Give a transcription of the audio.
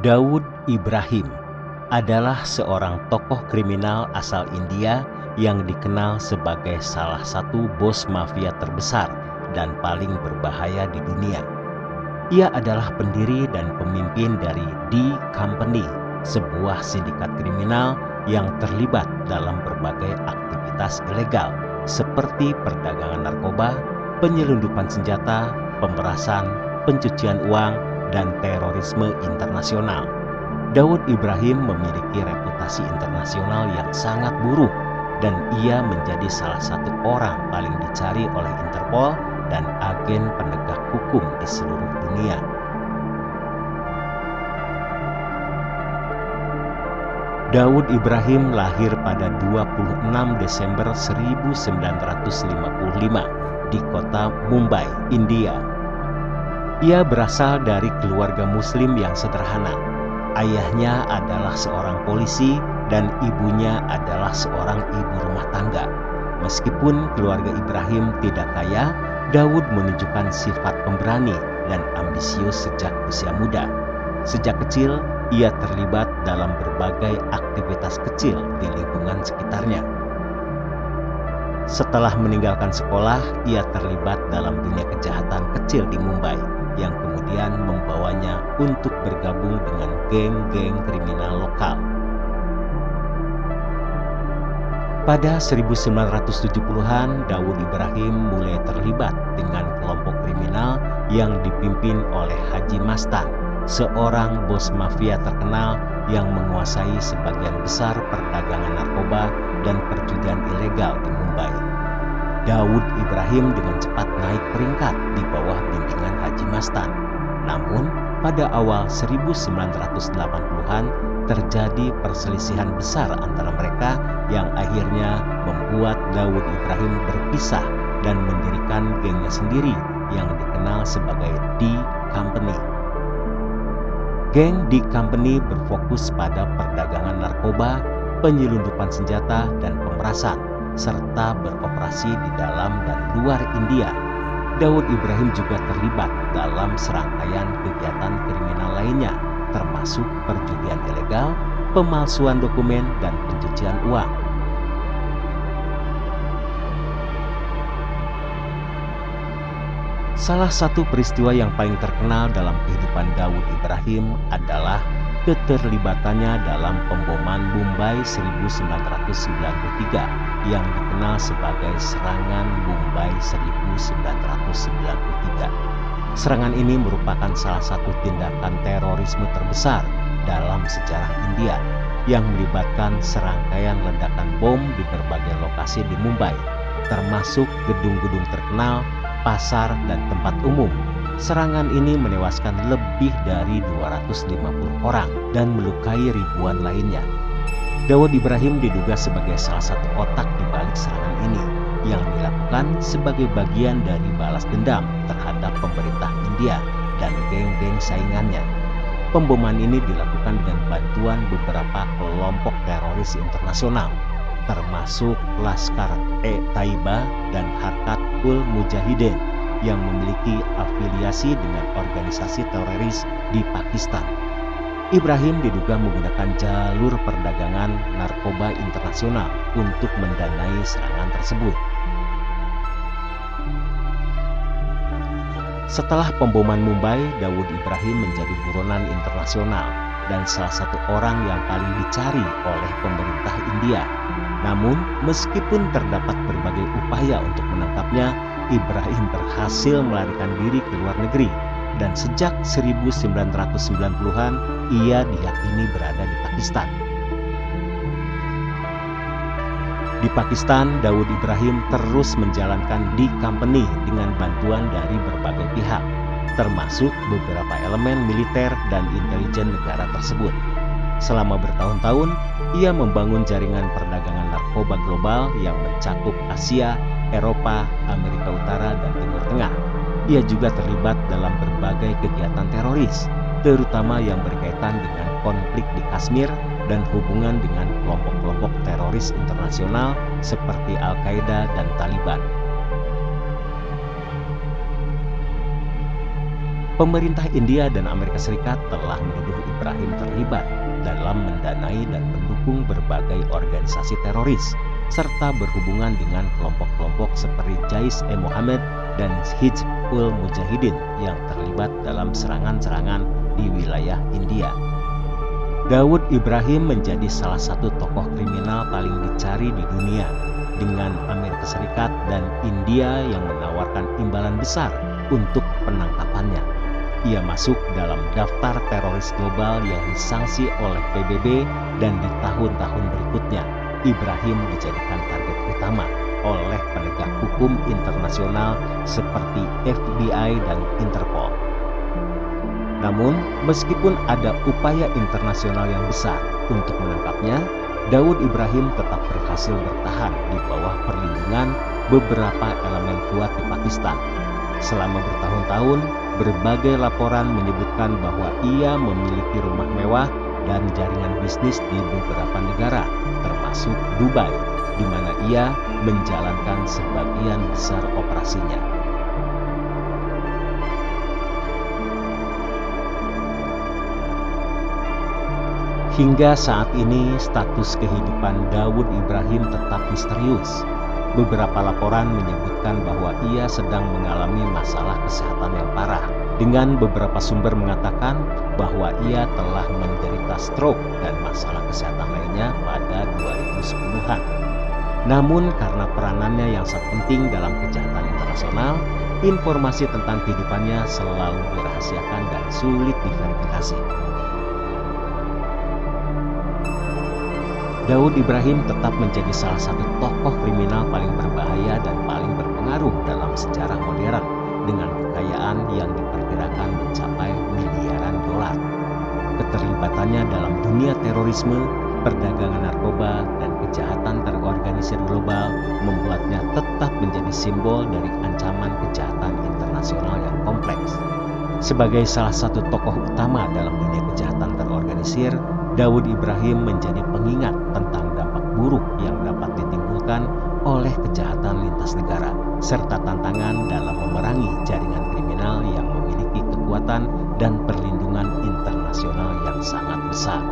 Daud Ibrahim adalah seorang tokoh kriminal asal India yang dikenal sebagai salah satu bos mafia terbesar dan paling berbahaya di dunia. Ia adalah pendiri dan pemimpin dari D Company, sebuah sindikat kriminal yang terlibat dalam berbagai aktivitas ilegal seperti perdagangan narkoba, penyelundupan senjata, pemerasan, pencucian uang, dan terorisme internasional. Daud Ibrahim memiliki reputasi internasional yang sangat buruk dan ia menjadi salah satu orang paling dicari oleh Interpol dan agen penegak hukum di seluruh dunia. Daud Ibrahim lahir pada 26 Desember 1955 di kota Mumbai, India. Ia berasal dari keluarga Muslim yang sederhana. Ayahnya adalah seorang polisi dan ibunya adalah seorang ibu rumah tangga. Meskipun keluarga Ibrahim tidak kaya, Daud menunjukkan sifat pemberani dan ambisius sejak usia muda. Sejak kecil, ia terlibat dalam berbagai aktivitas kecil di lingkungan sekitarnya. Setelah meninggalkan sekolah, ia terlibat dalam dunia kejahatan kecil di Mumbai yang kemudian membawanya untuk bergabung dengan geng-geng kriminal lokal. Pada 1970-an, Daud Ibrahim mulai terlibat dengan kelompok kriminal yang dipimpin oleh Haji Mastan, seorang bos mafia terkenal yang menguasai sebagian besar perdagangan narkoba dan perjudian ilegal di Mumbai. Daud Ibrahim dengan cepat naik peringkat di bawah bimbingan Haji Mastan. Namun, pada awal 1980-an terjadi perselisihan besar antara mereka yang akhirnya membuat Daud Ibrahim berpisah dan mendirikan gengnya sendiri yang dikenal sebagai D Company. Geng D Company berfokus pada perdagangan narkoba, penyelundupan senjata, dan pemerasan, serta beroperasi di dalam dan luar India. Daud Ibrahim juga terlibat dalam serangkaian kegiatan kriminal lainnya, termasuk perjudian ilegal, pemalsuan dokumen, dan pencucian uang. Salah satu peristiwa yang paling terkenal dalam kehidupan Daud Ibrahim adalah keterlibatannya dalam pemboman Mumbai 1993 yang dikenal sebagai Serangan Mumbai 1993. Serangan ini merupakan salah satu tindakan terorisme terbesar dalam sejarah India yang melibatkan serangkaian ledakan bom di berbagai lokasi di Mumbai, termasuk gedung-gedung terkenal, pasar, dan tempat umum. Serangan ini menewaskan lebih dari 250 orang dan melukai ribuan lainnya. Daud Ibrahim diduga sebagai salah satu otak di balik serangan ini yang dilakukan sebagai bagian dari balas dendam terhadap pemerintah India dan geng-geng saingannya. Pemboman ini dilakukan dengan bantuan beberapa kelompok teroris internasional, termasuk Laskar-e-Taiba dan Harkatul Mujahidin yang memiliki afiliasi dengan organisasi teroris di Pakistan. Ibrahim diduga menggunakan jalur perdagangan narkoba internasional untuk mendanai serangan tersebut. Setelah pemboman Mumbai, Daud Ibrahim menjadi buronan internasional dan salah satu orang yang paling dicari oleh pemerintah India. Namun, meskipun terdapat berbagai upaya untuk menangkapnya, Ibrahim berhasil melarikan diri ke luar negeri dan sejak 1990-an ia diyakini berada di Pakistan. Di Pakistan, Daud Ibrahim terus menjalankan D Company dengan bantuan dari berbagai pihak, termasuk beberapa elemen militer dan intelijen negara tersebut. Selama bertahun-tahun, ia membangun jaringan perdagangan narkoba global yang mencakup Asia, Eropa, Amerika Utara, dan Timur Tengah. Ia juga terlibat dalam berbagai kegiatan teroris, terutama yang berkaitan dengan konflik di Kashmir dan hubungan dengan kelompok-kelompok teroris internasional seperti Al-Qaeda dan Taliban. Pemerintah India dan Amerika Serikat telah menuduh Ibrahim terlibat dalam mendanai dan mendukung berbagai organisasi teroris, serta berhubungan dengan kelompok-kelompok seperti Jaish-e-Mohammed dan Hizbul Mujahidin yang terlibat dalam serangan-serangan di wilayah India. Daud Ibrahim menjadi salah satu tokoh kriminal paling dicari di dunia, dengan Amerika Serikat dan India yang menawarkan imbalan besar untuk penangkapannya. Ia masuk dalam daftar teroris global yang disanksi oleh PBB, dan di tahun-tahun berikutnya Ibrahim dijadikan target utama oleh penegak hukum internasional seperti FBI dan Interpol. Namun, meskipun ada upaya internasional yang besar untuk menangkapnya, Daud Ibrahim tetap berhasil bertahan di bawah perlindungan beberapa elemen kuat di Pakistan. Selama bertahun-tahun, berbagai laporan menyebutkan bahwa ia memiliki rumah mewah dan jaringan bisnis di beberapa negara, termasuk Dubai, di mana ia menjalankan sebagian besar operasinya. Hingga saat ini, status kehidupan Daud Ibrahim tetap misterius. Beberapa laporan menyebutkan bahwa ia sedang mengalami masalah kesehatan yang parah, dengan beberapa sumber mengatakan bahwa ia telah menderita stroke dan masalah kesehatan lainnya pada 2010-an. Namun karena peranannya yang sangat penting dalam kejahatan internasional, informasi tentang kehidupannya selalu dirahasiakan dan sulit diverifikasi. Daud Ibrahim tetap menjadi salah satu tokoh kriminal paling berbahaya dan paling berpengaruh dalam sejarah modern, dengan kekayaan yang diperkirakan mencapai miliaran dolar. Keterlibatannya dalam dunia terorisme, perdagangan narkoba, dan kejahatan terorganisir global membuatnya tetap menjadi simbol dari ancaman kejahatan internasional yang kompleks. Sebagai salah satu tokoh utama dalam dunia kejahatan terorganisir, Daud Ibrahim menjadi pengingat tentang dampak buruk yang dapat ditimbulkan oleh kejahatan lintas negara, serta tantangan dalam memerangi jaringan kriminal yang memiliki kekuatan dan perlindungan internasional yang sangat besar.